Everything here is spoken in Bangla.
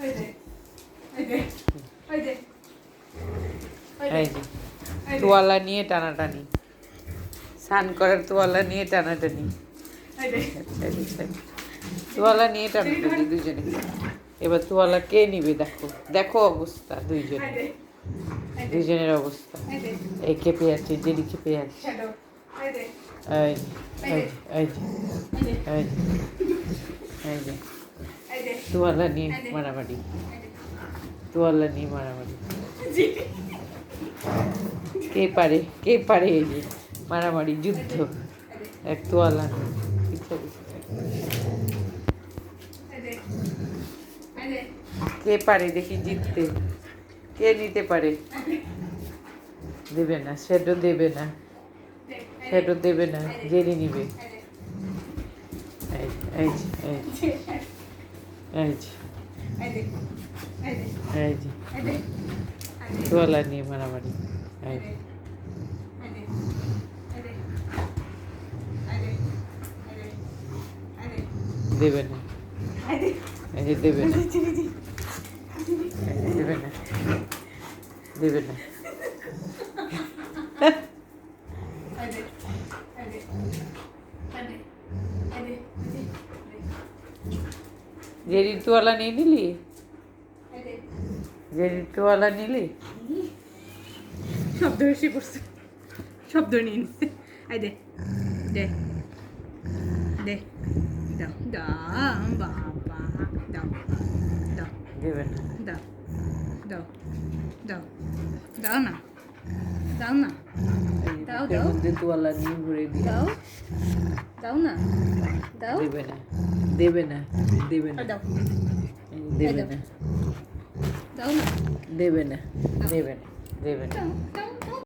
এই যে তোয়ালা নিয়ে টানাটানি, স্নান করার তোয়ালা নিয়ে টানাটানি, তোয়ালা নিয়ে টানাটানি দুজনে। এবার তোয়ালা কে নিবে? দেখো দেখো অবস্থা দুজনের অবস্থা। এই খেপে আছে, জেডি খেপে আছে। এই এই এই এই এই যে তোয়ালা নিয়ে মারামারি, তোয়ালা নিয়ে মারামারি। কে পারে কে পারে? এই যে মারামারি, যুদ্ধ, এক তোয়ালা নিয়ে পিছে পিছে। কে পারে দেখি জিততে? কে নিতে পারে? দেবে না, সেটা দেবে না, সেটা দেবে না, জেনে নিবে। এই এই এই এই এই যে তোয়ালা নিয়ে মারামারি। এই দেবে না, এই যে দেবে না, দেবে না, দেবে না। যে ঋতুওয়ালা নিয়ে নিলি, যে ঋতুওয়ালা নিলি, শব্দ এসে পড়ছে, শব্দ নিয়ে নিচ্ছে। আই দে দে দে, দাও দাও বাবা, দাও দাও দেবে না, দাও দাও দাও, দাও না, দাও না, দাও দাও, মধ্যে তোয়ালা নিয়ে ঘুরে দিয়ে দাও দাও না, দাও, দেবে না, দেবে না, দেবে না, দাও, দেবে না, দাও না, দেবে না, দেবে না, দেবে না। দাও দাও